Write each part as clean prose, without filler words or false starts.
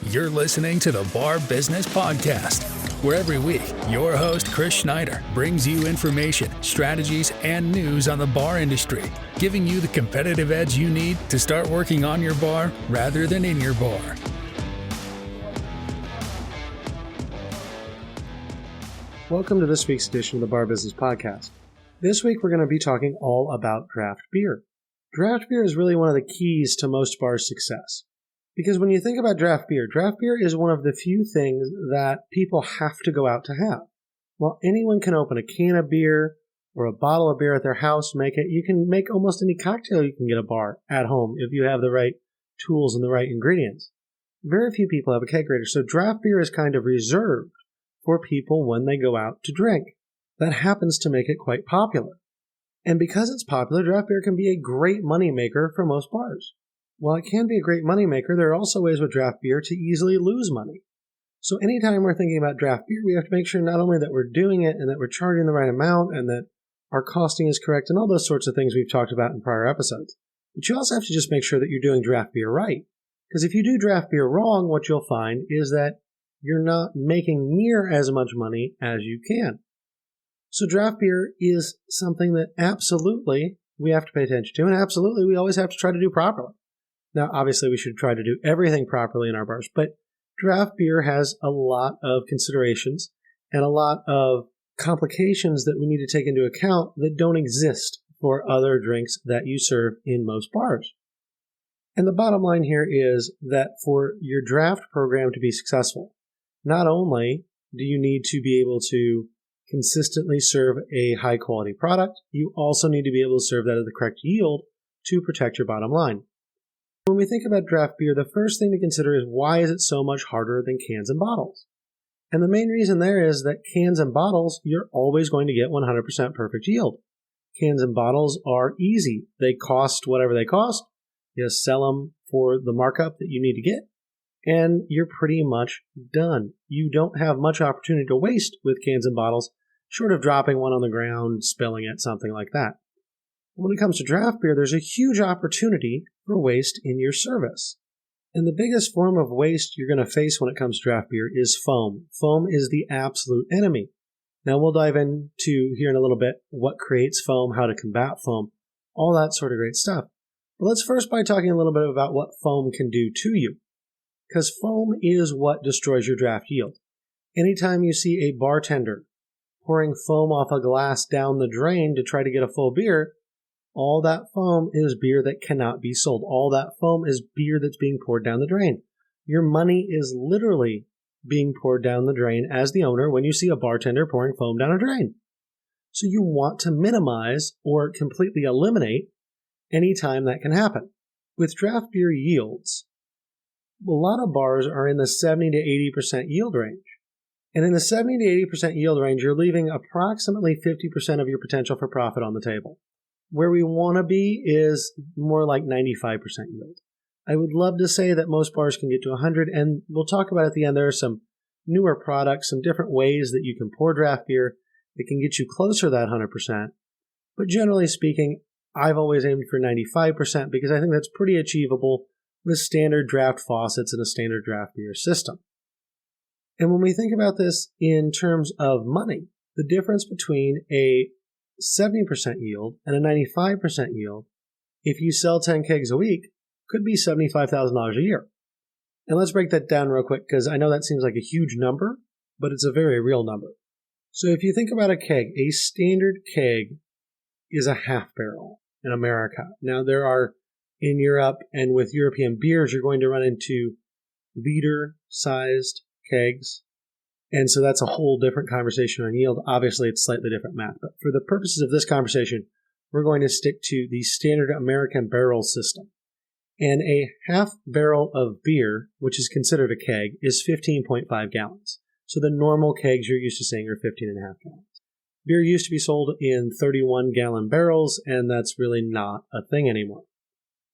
You're listening to the Bar Business Podcast, where every week your host, Chris Schneider, brings you information, strategies, and news on the bar industry, giving you the competitive edge you need to start working on your bar rather than in your bar. Welcome to this week's edition of the Bar Business Podcast. This week we're going to be talking all about draft beer. Draft beer is really one of the keys to most bars' success. Because when you think about draft beer is one of the few things that people have to go out to have. While anyone can open a can of beer or a bottle of beer at their house, you can make almost any cocktail you can get a bar at home if you have the right tools and the right ingredients. Very few people have a kegerator, so draft beer is kind of reserved for people when they go out to drink. That happens to make it quite popular. And because it's popular, draft beer can be a great moneymaker for most bars. While it can be a great moneymaker, there are also ways with draft beer to easily lose money. So anytime we're thinking about draft beer, we have to make sure not only that we're doing it and that we're charging the right amount and that our costing is correct and all those sorts of things we've talked about in prior episodes, but you also have to just make sure that you're doing draft beer right. Because if you do draft beer wrong, what you'll find is that you're not making near as much money as you can. So draft beer is something that absolutely we have to pay attention to, and absolutely we always have to try to do properly. Now, obviously, we should try to do everything properly in our bars, but draft beer has a lot of considerations and a lot of complications that we need to take into account that don't exist for other drinks that you serve in most bars. And the bottom line here is that for your draft program to be successful, not only do you need to be able to consistently serve a high-quality product, you also need to be able to serve that at the correct yield to protect your bottom line. When we think about draft beer, the first thing to consider is why is it so much harder than cans and bottles? And the main reason there is that cans and bottles, you're always going to get 100% perfect yield. Cans and bottles are easy. They cost whatever they cost. You sell them for the markup that you need to get, and you're pretty much done. You don't have much opportunity to waste with cans and bottles, short of dropping one on the ground, spilling it, something like that. When it comes to draft beer, there's a huge opportunity for waste in your service. And the biggest form of waste you're going to face when it comes to draft beer is foam. Foam is the absolute enemy. Now we'll dive into here in a little bit what creates foam, how to combat foam, all that sort of great stuff. But let's first by talking a little bit about what foam can do to you. Because foam is what destroys your draft yield. Anytime you see a bartender pouring foam off a glass down the drain to try to get a full beer, all that foam is beer that cannot be sold. All that foam is beer that's being poured down the drain. Your money is literally being poured down the drain as the owner when you see a bartender pouring foam down a drain. So you want to minimize or completely eliminate any time that can happen. With draft beer yields, a lot of bars are in the 70 to 80% yield range. And in the 70 to 80% yield range, you're leaving approximately 50% of your potential for profit on the table. Where we want to be is more like 95% yield. I would love to say that most bars can get to 100, and we'll talk about at the end. There are some newer products, some different ways that you can pour draft beer that can get you closer to that 100%. But generally speaking, I've always aimed for 95% because I think that's pretty achievable with standard draft faucets and a standard draft beer system. And when we think about this in terms of money, the difference between a 70% yield and a 95% yield, if you sell 10 kegs a week, could be $75,000 a year. And let's break that down real quick because I know that seems like a huge number, but it's a very real number. So if you think about a keg, a standard keg is a half barrel in America. Now there are in Europe and with European beers, you're going to run into liter-sized kegs. And so that's a whole different conversation on yield. Obviously, it's slightly different math. But for the purposes of this conversation, we're going to stick to the standard American barrel system. And a half barrel of beer, which is considered a keg, is 15.5 gallons. So the normal kegs you're used to seeing are 15.5 gallons. Beer used to be sold in 31-gallon barrels, and that's really not a thing anymore.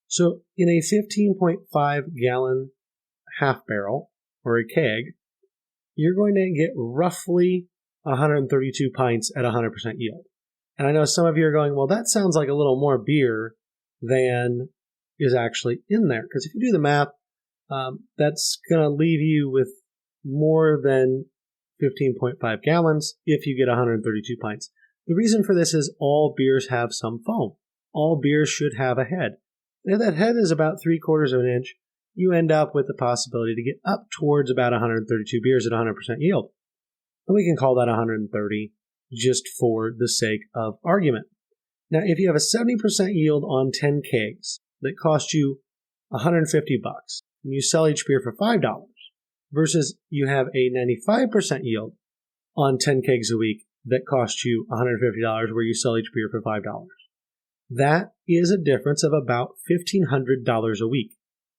So in a 15.5-gallon half barrel, or a keg, you're going to get roughly 132 pints at 100% yield. And I know some of you are going, well, that sounds like a little more beer than is actually in there. Because if you do the math, That's going to leave you with more than 15.5 gallons if you get 132 pints. The reason for this is all beers have some foam. All beers should have a head. If that head is about 3/4 of an inch, you end up with the possibility to get up towards about 132 beers at 100% yield. And we can call that 130 just for the sake of argument. Now, if you have a 70% yield on 10 kegs that cost you $150 and you sell each beer for $5 versus you have a 95% yield on 10 kegs a week that costs you $150 where you sell each beer for $5. That is a difference of about $1,500 a week.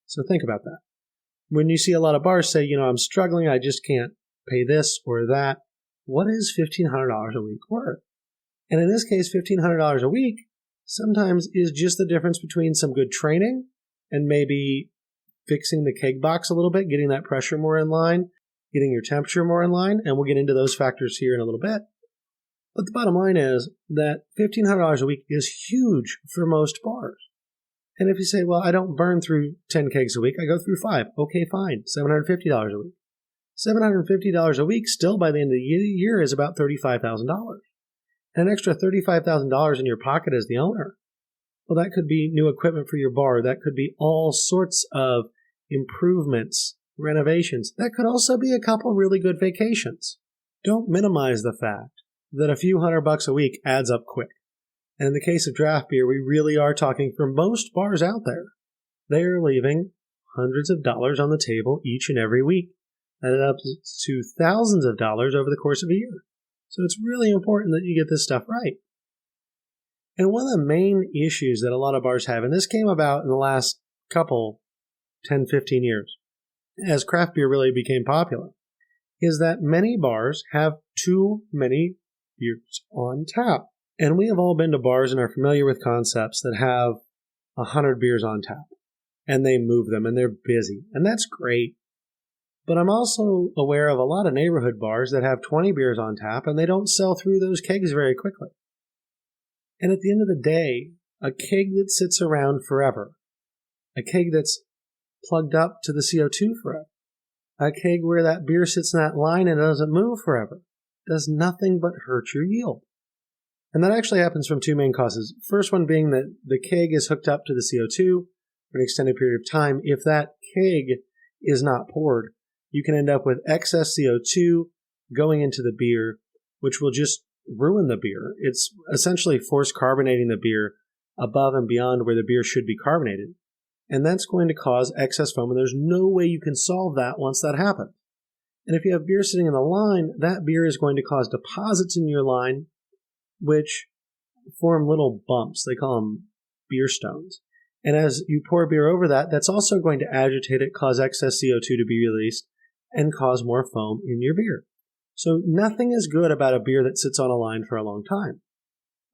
So think about that. When you see a lot of bars say, I'm struggling, I just can't pay this or that, what is $1,500 a week worth? And in this case, $1,500 a week sometimes is just the difference between some good training and maybe fixing the keg box a little bit, getting that pressure more in line, getting your temperature more in line, and we'll get into those factors here in a little bit. But the bottom line is that $1,500 a week is huge for most bars. And if you say, well, I don't burn through 10 kegs a week, I go through 5. Okay, fine, $750 a week. $750 a week still by the end of the year is about $35,000. And an extra $35,000 in your pocket as the owner. Well, that could be new equipment for your bar. That could be all sorts of improvements, renovations. That could also be a couple really good vacations. Don't minimize the fact that a few $100 a week adds up quick. And in the case of draft beer, we really are talking for most bars out there. They are leaving hundreds of dollars on the table each and every week. That adds up to thousands of dollars over the course of a year. So it's really important that you get this stuff right. And one of the main issues that a lot of bars have, and this came about in the last couple 10, 15 years, as craft beer really became popular, is that many bars have too many beers on tap. And we have all been to bars and are familiar with concepts that have 100 beers on tap. And they move them and they're busy. And that's great. But I'm also aware of a lot of neighborhood bars that have 20 beers on tap and they don't sell through those kegs very quickly. And at the end of the day, a keg that sits around forever, a keg that's plugged up to the CO2 forever, a keg where that beer sits in that line and doesn't move forever, does nothing but hurt your yield. And that actually happens from two main causes. First one being that the keg is hooked up to the CO2 for an extended period of time. If that keg is not poured, you can end up with excess CO2 going into the beer, which will just ruin the beer. It's essentially force carbonating the beer above and beyond where the beer should be carbonated. And that's going to cause excess foam, and there's no way you can solve that once that happens. And if you have beer sitting in the line, that beer is going to cause deposits in your line, which form little bumps. They call them beer stones. And as you pour beer over that, that's also going to agitate it, cause excess CO2 to be released, and cause more foam in your beer. So nothing is good about a beer that sits on a line for a long time.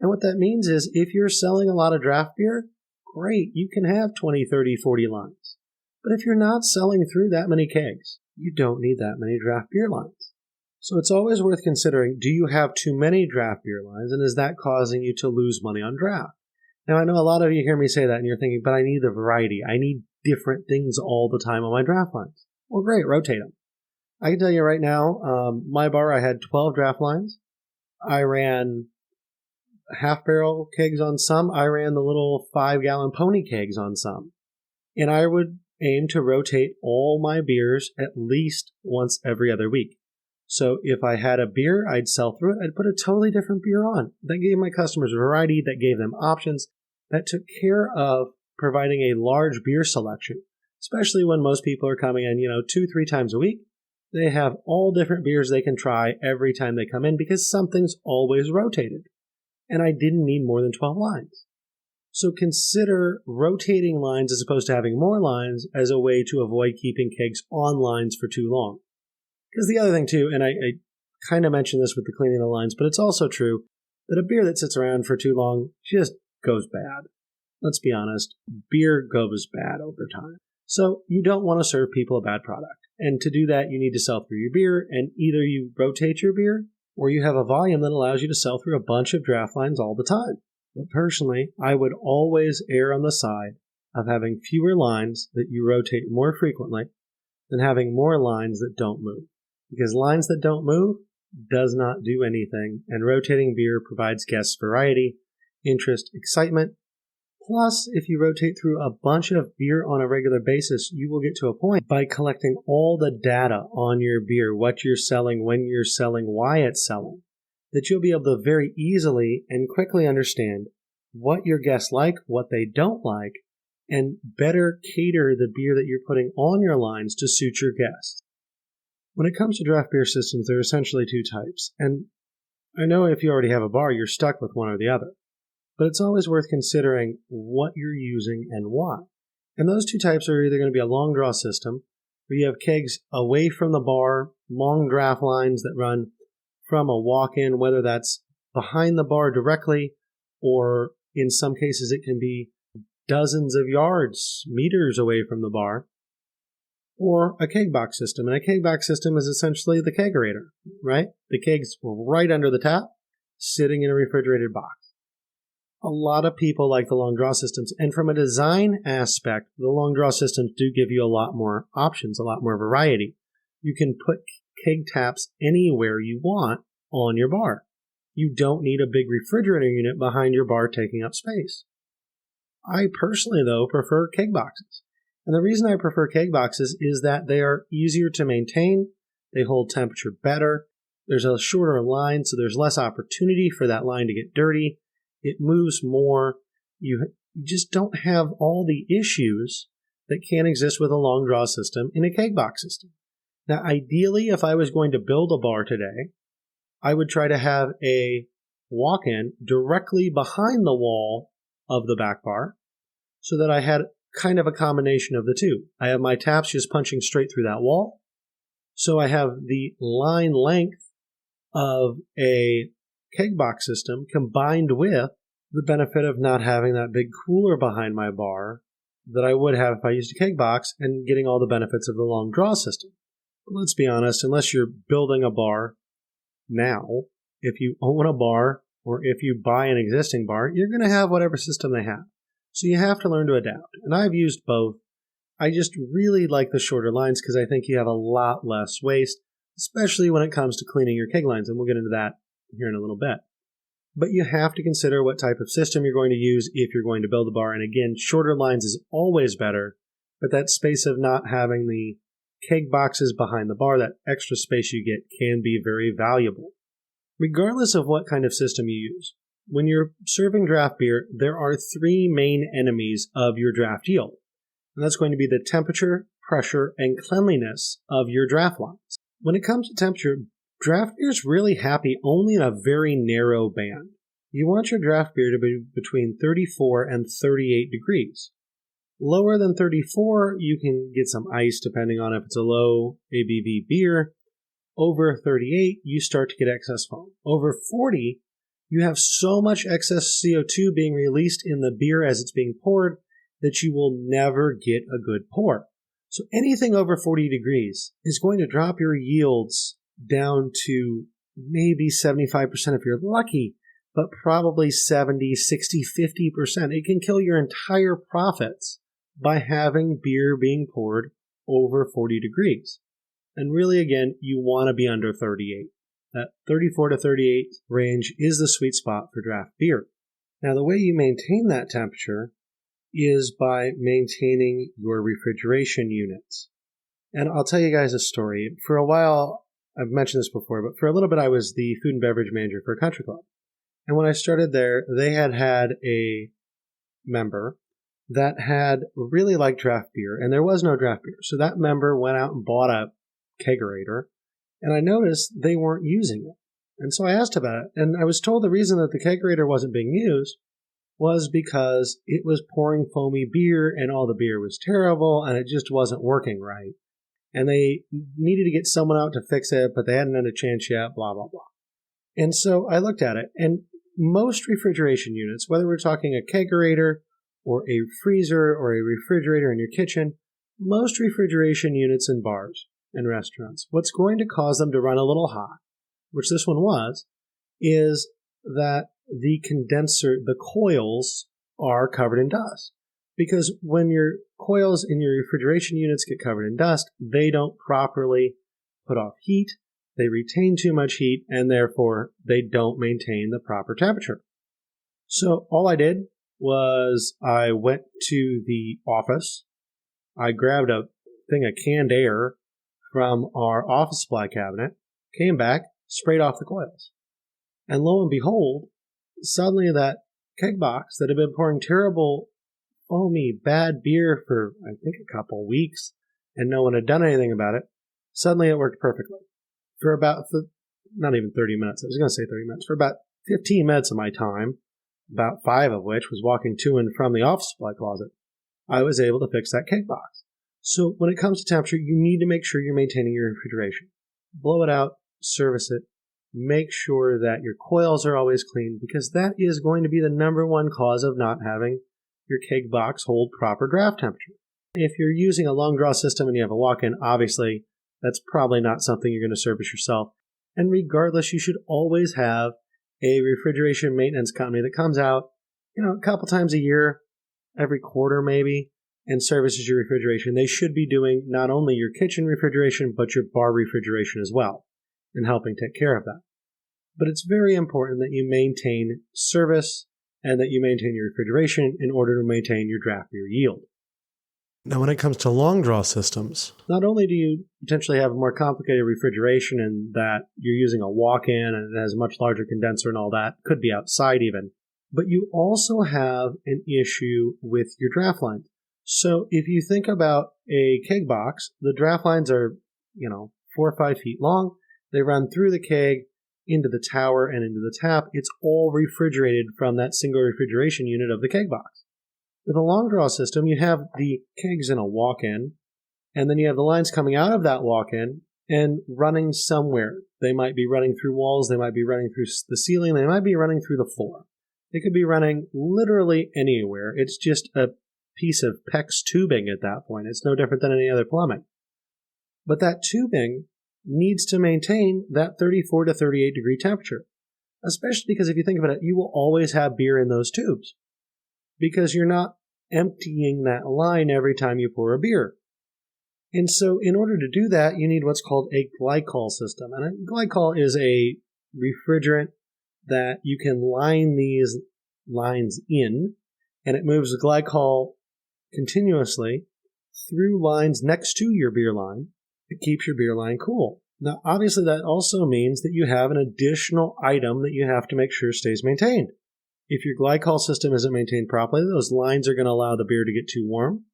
And what that means is if you're selling a lot of draft beer, great, you can have 20, 30, 40 lines. But if you're not selling through that many kegs, you don't need that many draft beer lines. So it's always worth considering, do you have too many draft beer lines, and is that causing you to lose money on draft? Now, I know a lot of you hear me say that, and you're thinking, but I need the variety. I need different things all the time on my draft lines. Well, great, rotate them. I can tell you right now, my bar, I had 12 draft lines. I ran half-barrel kegs on some. I ran the little 5-gallon pony kegs on some. And I would aim to rotate all my beers at least once every other week. So if I had a beer, I'd sell through it. I'd put a totally different beer on. That gave my customers variety. That gave them options. That took care of providing a large beer selection, especially when most people are coming in, 2-3 times a week. They have all different beers they can try every time they come in because something's always rotated. And I didn't need more than 12 lines. So consider rotating lines as opposed to having more lines as a way to avoid keeping kegs on lines for too long. Because the other thing too, and I kind of mentioned this with the cleaning the lines, but it's also true that a beer that sits around for too long just goes bad. Let's be honest, beer goes bad over time. So you don't want to serve people a bad product. And to do that, you need to sell through your beer, and either you rotate your beer or you have a volume that allows you to sell through a bunch of draft lines all the time. But personally, I would always err on the side of having fewer lines that you rotate more frequently than having more lines that don't move. Because lines that don't move does not do anything, and rotating beer provides guests variety, interest, excitement. Plus, if you rotate through a bunch of beer on a regular basis, you will get to a point by collecting all the data on your beer, what you're selling, when you're selling, why it's selling, that you'll be able to very easily and quickly understand what your guests like, what they don't like, and better cater the beer that you're putting on your lines to suit your guests. When it comes to draft beer systems, there are essentially two types, and I know if you already have a bar, you're stuck with one or the other, but it's always worth considering what you're using and why. And those two types are either going to be a long draw system, where you have kegs away from the bar, long draft lines that run from a walk-in, whether that's behind the bar directly, or in some cases it can be dozens of yards, meters away from the bar, or a keg box system. And a keg box system is essentially the kegerator, right? The kegs right under the tap, sitting in a refrigerated box. A lot of people like the long draw systems, and from a design aspect, the long draw systems do give you a lot more options, a lot more variety. You can put keg taps anywhere you want on your bar. You don't need a big refrigerator unit behind your bar taking up space. I personally, though, prefer keg boxes. And the reason I prefer keg boxes is that they are easier to maintain, they hold temperature better, there's a shorter line, so there's less opportunity for that line to get dirty, it moves more, you just don't have all the issues that can exist with a long draw system in a keg box system. Now, ideally, if I was going to build a bar today, I would try to have a walk-in directly behind the wall of the back bar so that I had kind of a combination of the two. I have my taps just punching straight through that wall. So I have the line length of a keg box system combined with the benefit of not having that big cooler behind my bar that I would have if I used a keg box, and getting all the benefits of the long draw system. But let's be honest, unless you're building a bar now, if you own a bar or if you buy an existing bar, you're going to have whatever system they have. So you have to learn to adapt. And I've used both. I just really like the shorter lines because I think you have a lot less waste, especially when it comes to cleaning your keg lines. And we'll get into that here in a little bit. But you have to consider what type of system you're going to use if you're going to build a bar. And again, shorter lines is always better, but that space of not having the keg boxes behind the bar, that extra space you get, can be very valuable. Regardless of what kind of system you use, when you're serving draft beer, there are three main enemies of your draft yield. And that's going to be the temperature, pressure, and cleanliness of your draft lines. When it comes to temperature, draft beer is really happy only in a very narrow band. You want your draft beer to be between 34 and 38 degrees. Lower than 34, you can get some ice depending on if it's a low ABV beer. Over 38, you start to get excess foam. Over 40, you have so much excess CO2 being released in the beer as it's being poured that you will never get a good pour. So anything over 40 degrees is going to drop your yields down to maybe 75% if you're lucky, but probably 70, 60, 50%. It can kill your entire profits by having beer being poured over 40 degrees. And really, again, you want to be under 38. That 34 to 38 range is the sweet spot for draft beer. Now, the way you maintain that temperature is by maintaining your refrigeration units. And I'll tell you guys a story. For a while, I've mentioned this before, but for a little bit, I was the food and beverage manager for a country club. And when I started there, they had a member that had really liked draft beer, and there was no draft beer. So that member went out and bought a kegerator, and I noticed they weren't using it. And so I asked about it, and I was told the reason that the kegerator wasn't being used was because it was pouring foamy beer, and all the beer was terrible, and it just wasn't working right. And they needed to get someone out to fix it, but they hadn't had a chance yet, blah, blah, blah. And so I looked at it, and most refrigeration units, whether we're talking a kegerator or a freezer or a refrigerator in your kitchen, most refrigeration units in bars and restaurants, what's going to cause them to run a little hot, which this one was, is that the condenser, the coils, are covered in dust. Because when your coils in your refrigeration units get covered in dust, they don't properly put off heat, they retain too much heat, and therefore they don't maintain the proper temperature. So all I did was I went to the office, I grabbed a thing of canned air from our office supply cabinet, came back, sprayed off the coils. And lo and behold, suddenly that keg box that had been pouring terrible, foamy, bad beer for, I think, a couple of weeks, and no one had done anything about it, suddenly it worked perfectly. For about, not even 30 minutes, I was going to say 30 minutes, for about 15 minutes of my time, about 5 of which was walking to and from the office supply closet, I was able to fix that keg box. So when it comes to temperature, you need to make sure you're maintaining your refrigeration. Blow it out, service it, make sure that your coils are always clean, because that is going to be the number one cause of not having your keg box hold proper draft temperature. If you're using a long draw system and you have a walk-in, obviously that's probably not something you're going to service yourself. And regardless, you should always have a refrigeration maintenance company that comes out, a couple times a year, every quarter maybe, and services your refrigeration. They should be doing not only your kitchen refrigeration, but your bar refrigeration as well, and helping take care of that. But it's very important that you maintain service and that you maintain your refrigeration in order to maintain your draft beer yield. Now, when it comes to long draw systems, not only do you potentially have a more complicated refrigeration in that you're using a walk-in and it has a much larger condenser and all that, could be outside even, but you also have an issue with your draft lines. So if you think about a keg box, the draft lines are, 4 or 5 feet long. They run through the keg, into the tower, and into the tap. It's all refrigerated from that single refrigeration unit of the keg box. With a long draw system, you have the kegs in a walk-in, and then you have the lines coming out of that walk-in and running somewhere. They might be running through walls, they might be running through the ceiling, they might be running through the floor. They could be running literally anywhere. It's just a piece of PEX tubing at that point. It's no different than any other plumbing. But that tubing needs to maintain that 34 to 38 degree temperature, especially because if you think about it, you will always have beer in those tubes because you're not emptying that line every time you pour a beer. And so in order to do that, you need what's called a glycol system. And a glycol is a refrigerant that you can line these lines in, and it moves the glycol continuously through lines next to your beer line. It keeps your beer line cool. Now, obviously, that also means that you have an additional item that you have to make sure stays maintained. If your glycol system isn't maintained properly, those lines are going to allow the beer to get too warm.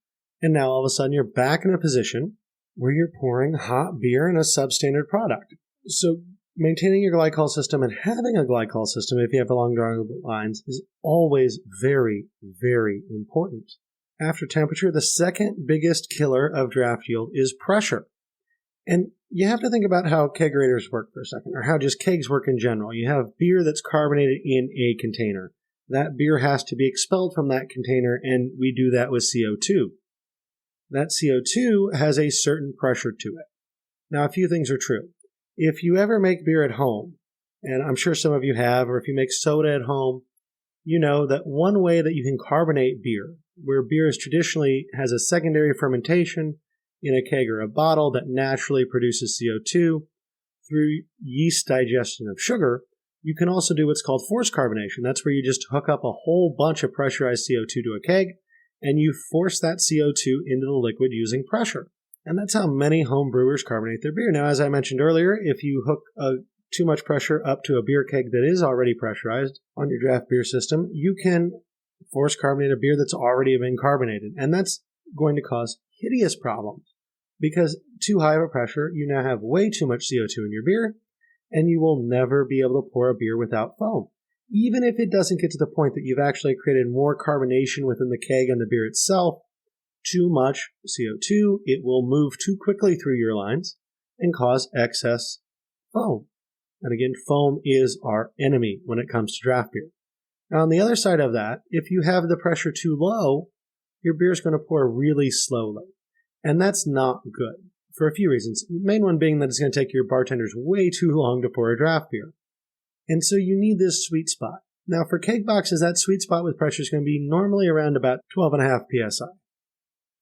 And now, all of a sudden, you're back in a position where you're pouring hot beer in a substandard product. So, maintaining your glycol system and having a glycol system, if you have long draw lines, is always very, very important. After temperature, the second biggest killer of draft yield is pressure. And you have to think about how kegerators work for a second, or how just kegs work in general. You have beer that's carbonated in a container. That beer has to be expelled from that container, and we do that with CO2. That CO2 has a certain pressure to it. Now, a few things are true. If you ever make beer at home, and I'm sure some of you have, or if you make soda at home, you know that one way that you can carbonate beer, where beer is traditionally has a secondary fermentation in a keg or a bottle that naturally produces CO2 through yeast digestion of sugar, you can also do what's called forced carbonation. That's where you just hook up a whole bunch of pressurized CO2 to a keg, and you force that CO2 into the liquid using pressure. And that's how many home brewers carbonate their beer. Now, as I mentioned earlier, if you hook too much pressure up to a beer keg that is already pressurized on your draft beer system, you can force carbonate a beer that's already been carbonated. And that's going to cause hideous problems because too high of a pressure, you now have way too much CO2 in your beer, and you will never be able to pour a beer without foam. Even if it doesn't get to the point that you've actually created more carbonation within the keg and the beer itself, too much CO2, it will move too quickly through your lines and cause excess foam. And again, foam is our enemy when it comes to draft beer. Now, on the other side of that, if you have the pressure too low, your beer is going to pour really slowly. And that's not good for a few reasons. The main one being that it's going to take your bartenders way too long to pour a draft beer. And so you need this sweet spot. Now for keg boxes, that sweet spot with pressure is going to be normally around about 12.5 psi.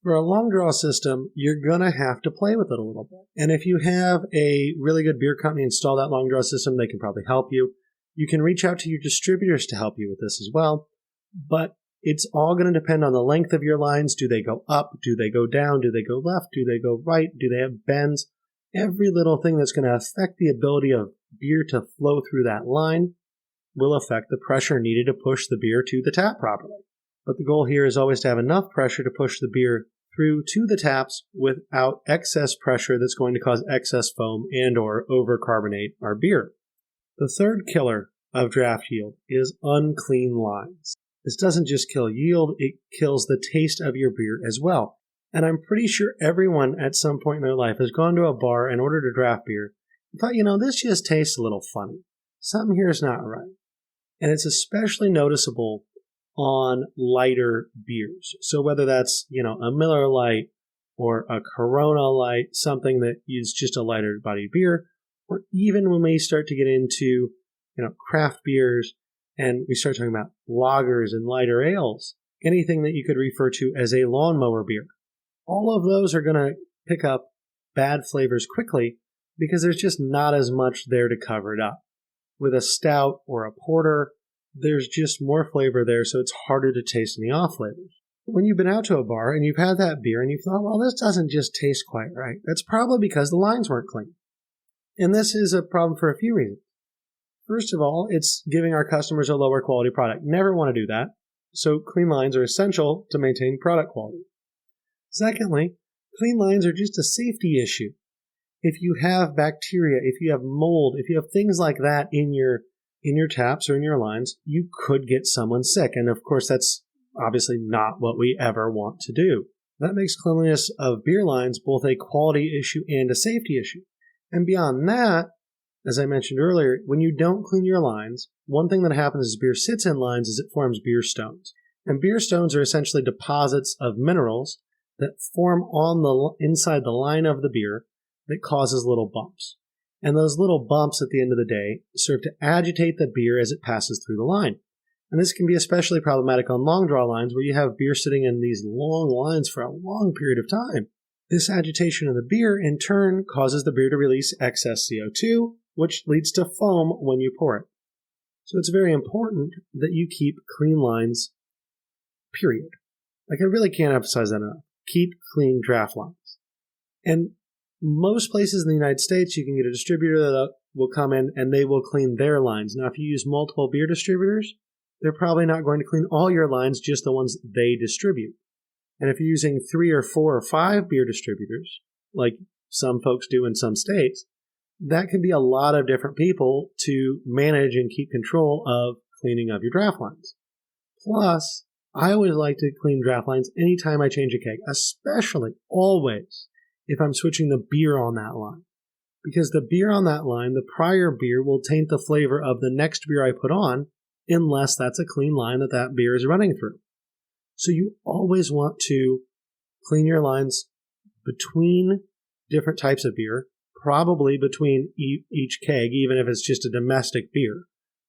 For a long draw system, you're going to have to play with it a little bit. And if you have a really good beer company install that long draw system, they can probably help you. You can reach out to your distributors to help you with this as well. But it's all going to depend on the length of your lines. Do they go up? Do they go down? Do they go left? Do they go right? Do they have bends? Every little thing that's going to affect the ability of beer to flow through that line will affect the pressure needed to push the beer to the tap properly. But the goal here is always to have enough pressure to push the beer through to the taps without excess pressure that's going to cause excess foam and or overcarbonate our beer. The third killer of draft yield is unclean lines. This doesn't just kill yield, it kills the taste of your beer as well. And I'm pretty sure everyone at some point in their life has gone to a bar and ordered a draft beer and thought, this just tastes a little funny. Something here is not right. And it's especially noticeable on lighter beers. So whether that's, a Miller Lite or a Corona Light, something that is just a lighter bodied beer, or even when we start to get into, craft beers and we start talking about lagers and lighter ales, anything that you could refer to as a lawnmower beer. All of those are going to pick up bad flavors quickly because there's just not as much there to cover it up. With a stout or a porter, there's just more flavor there, so it's harder to taste any off flavors. When you've been out to a bar and you've had that beer and you thought, well, this doesn't just taste quite right, that's probably because the lines weren't clean. And this is a problem for a few reasons. First of all, it's giving our customers a lower quality product. Never want to do that. So clean lines are essential to maintain product quality. Secondly, clean lines are just a safety issue. If you have bacteria, if you have mold, if you have things like that in your taps or in your lines, you could get someone sick. And of course, that's obviously not what we ever want to do. That makes cleanliness of beer lines both a quality issue and a safety issue. And beyond that, as I mentioned earlier, when you don't clean your lines, one thing that happens as beer sits in lines is it forms beer stones. And beer stones are essentially deposits of minerals that form on the inside the line of the beer that causes little bumps. And those little bumps at the end of the day serve to agitate the beer as it passes through the line. And this can be especially problematic on long draw lines where you have beer sitting in these long lines for a long period of time. This agitation of the beer in turn causes the beer to release excess CO2, which leads to foam when you pour it. So it's very important that you keep clean lines, period. I really can't emphasize that enough. Keep clean draft lines. And most places in the United States, you can get a distributor that will come in and they will clean their lines. Now, if you use multiple beer distributors, they're probably not going to clean all your lines, just the ones they distribute. And if you're using 3 or 4 or 5 beer distributors, like some folks do in some states, that can be a lot of different people to manage and keep control of cleaning of your draft lines. Plus, I always like to clean draft lines anytime I change a keg, especially always if I'm switching the beer on that line. Because the beer on that line, the prior beer, will taint the flavor of the next beer I put on unless that's a clean line that beer is running through. So you always want to clean your lines between different types of beer, probably between each keg, even if it's just a domestic beer.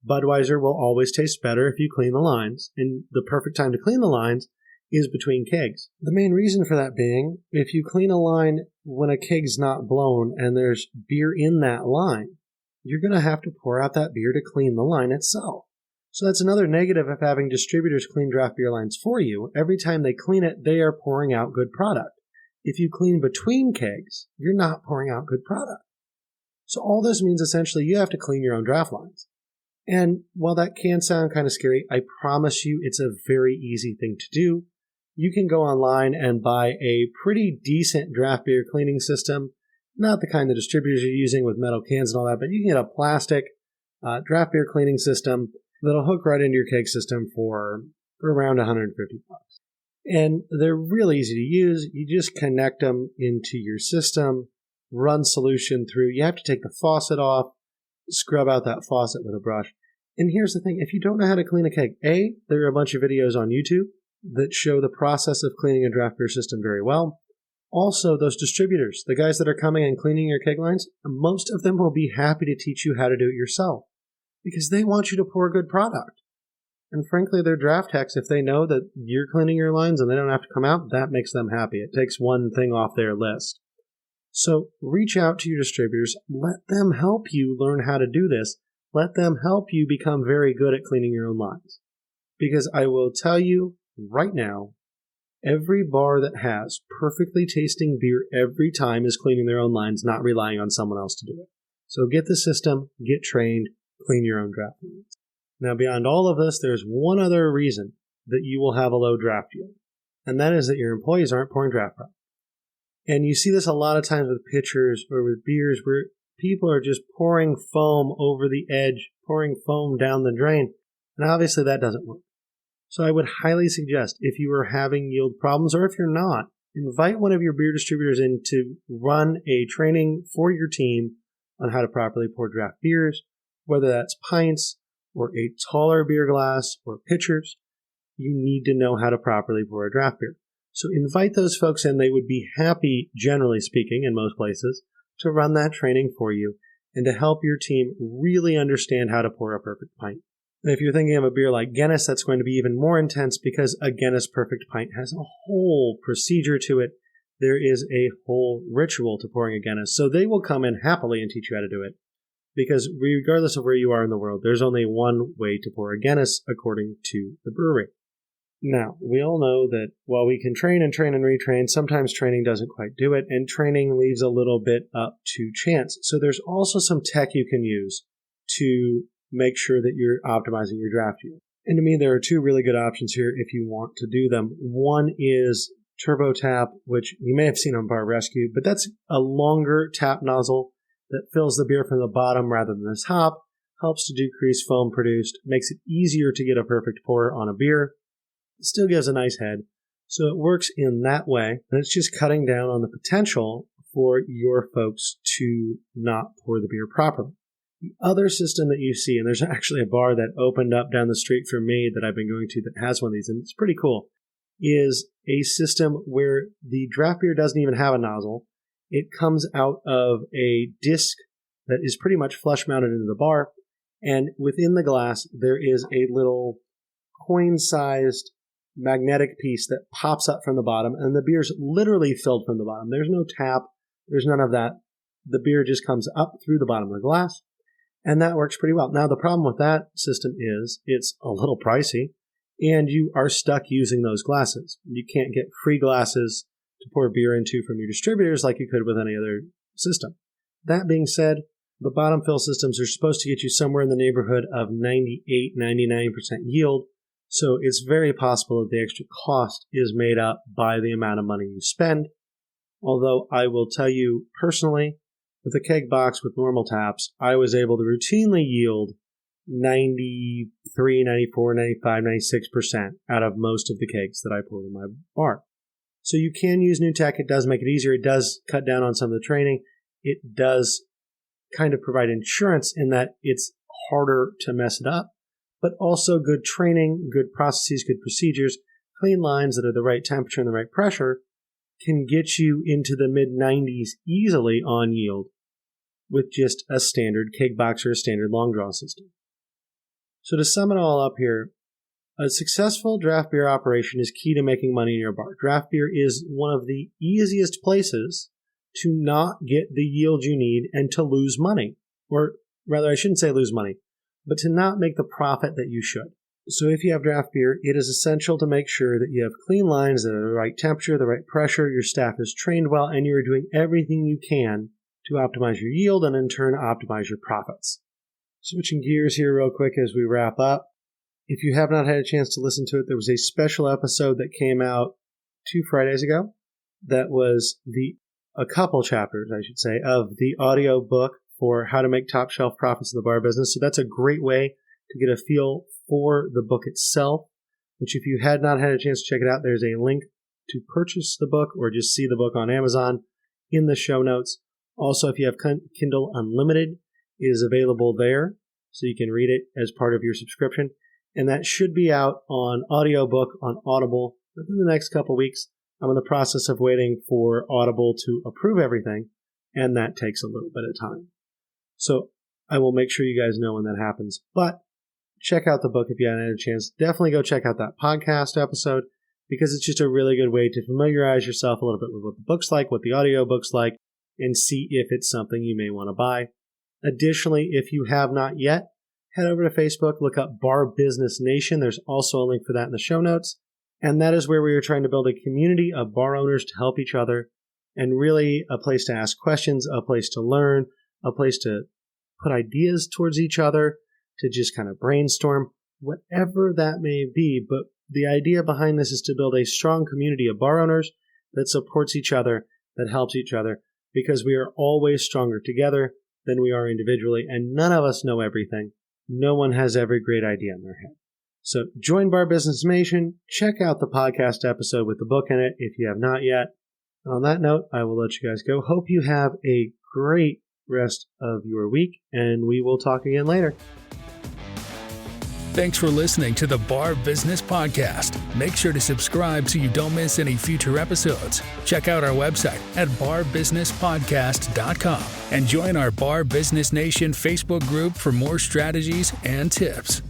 Budweiser will always taste better if you clean the lines, and the perfect time to clean the lines is between kegs. The main reason for that being, if you clean a line when a keg's not blown and there's beer in that line, you're going to have to pour out that beer to clean the line itself. So that's another negative of having distributors clean draft beer lines for you. Every time they clean it, they are pouring out good product. If you clean between kegs, you're not pouring out good product. So all this means essentially you have to clean your own draft lines. And while that can sound kind of scary, I promise you it's a very easy thing to do. You can go online and buy a pretty decent draft beer cleaning system, not the kind the distributors are using with metal cans and all that, but you can get a plastic draft beer cleaning system that'll hook right into your keg system for around $150. And they're really easy to use. You just connect them into your system, run solution through. You have to take the faucet off, scrub out that faucet with a brush. And here's the thing, if you don't know how to clean a keg, there are a bunch of videos on YouTube that show the process of cleaning a draft beer system very well. Also, those distributors, the guys that are coming and cleaning your keg lines, most of them will be happy to teach you how to do it yourself because they want you to pour good product. And frankly, their draft techs, if they know that you're cleaning your lines and they don't have to come out, that makes them happy. It takes one thing off their list. So reach out to your distributors. Let them help you learn how to do this. Let them help you become very good at cleaning your own lines. Because I will tell you right now, every bar that has perfectly tasting beer every time is cleaning their own lines, not relying on someone else to do it. So get the system, get trained, clean your own draft lines. Now, beyond all of this, there's one other reason that you will have a low draft yield, and that is that your employees aren't pouring draft product. And you see this a lot of times with pitchers or with beers where people are just pouring foam over the edge, pouring foam down the drain, and obviously that doesn't work. So I would highly suggest, if you are having yield problems, or if you're not, invite one of your beer distributors in to run a training for your team on how to properly pour draft beers, whether that's pints or a taller beer glass or pitchers. You need to know how to properly pour a draft beer. So invite those folks in. They would be happy, generally speaking, in most places, to run that training for you and to help your team really understand how to pour a perfect pint. And if you're thinking of a beer like Guinness, that's going to be even more intense because a Guinness Perfect Pint has a whole procedure to it. There is a whole ritual to pouring a Guinness. So they will come in happily and teach you how to do it. Because regardless of where you are in the world, there's only one way to pour a Guinness according to the brewery. Now, we all know that while we can train and retrain, sometimes training doesn't quite do it, and training leaves a little bit up to chance. So there's also some tech you can use to make sure that you're optimizing your draft yield. And to me, there are two really good options here if you want to do them. One is Turbo Tap, which you may have seen on Bar Rescue, but that's a longer tap nozzle that fills the beer from the bottom rather than the top, helps to decrease foam produced, makes it easier to get a perfect pour on a beer. It still gives a nice head. So it works in that way, and it's just cutting down on the potential for your folks to not pour the beer properly. The other system that you see, and there's actually a bar that opened up down the street from me that I've been going to that has one of these, and it's pretty cool, is a system where the draft beer doesn't even have a nozzle. It comes out of a disc that is pretty much flush mounted into the bar, and within the glass there is a little coin-sized magnetic piece that pops up from the bottom, and the beer's literally filled from the bottom. There's no tap, there's none of that. The beer just comes up through the bottom of the glass. And that works pretty well. Now, the problem with that system is it's a little pricey, and you are stuck using those glasses. You can't get free glasses to pour beer into from your distributors like you could with any other system. That being said, the bottom fill systems are supposed to get you somewhere in the neighborhood of 98-99% yield, so it's very possible that the extra cost is made up by the amount of money you spend. Although I will tell you personally, with a keg box with normal taps, I was able to routinely yield 93, 94, 95, 96% out of most of the kegs that I poured in my bar. So you can use new tech. It does make it easier. It does cut down on some of the training. It does kind of provide insurance in that it's harder to mess it up, but also good training, good processes, good procedures, clean lines that are the right temperature and the right pressure can get you into the mid-90s easily on yield with just a standard keg box or a standard long draw system. So to sum it all up here, a successful draft beer operation is key to making money in your bar. Draft beer is one of the easiest places to not get the yield you need and to lose money. Or rather, I shouldn't say lose money, but to not make the profit that you should. So if you have draft beer, it is essential to make sure that you have clean lines that are the right temperature, the right pressure, your staff is trained well, and you are doing everything you can to optimize your yield and in turn optimize your profits. Switching gears here real quick as we wrap up. If you have not had a chance to listen to it, there was a special episode that came out 2 Fridays ago that was a couple chapters, I should say, of the audio book for how to make top shelf profits in the bar business. So that's a great way to get a feel for the book itself, which if you had not had a chance to check it out, there's a link to purchase the book or just see the book on Amazon in the show notes. Also, if you have Kindle Unlimited, it is available there, so you can read it as part of your subscription. And that should be out on audiobook on Audible within the next couple weeks. I'm in the process of waiting for Audible to approve everything, and that takes a little bit of time. So I will make sure you guys know when that happens. But check out the book if you haven't had a chance. Definitely go check out that podcast episode because it's just a really good way to familiarize yourself a little bit with what the book's like, what the audio book's like, and see if it's something you may want to buy. Additionally, if you have not yet, head over to Facebook, look up Bar Business Nation. There's also a link for that in the show notes. And that is where we are trying to build a community of bar owners to help each other and really a place to ask questions, a place to learn, a place to put ideas towards each other, to just kind of brainstorm, whatever that may be. But the idea behind this is to build a strong community of bar owners that supports each other, that helps each other, because we are always stronger together than we are individually, and none of us know everything. No one has every great idea in their head. So join Bar Business Nation. Check out the podcast episode with the book in it if you have not yet. And on that note, I will let you guys go. Hope you have a great rest of your week, and we will talk again later. Thanks for listening to the Bar Business Podcast. Make sure to subscribe so you don't miss any future episodes. Check out our website at barbusinesspodcast.com and join our Bar Business Nation Facebook group for more strategies and tips.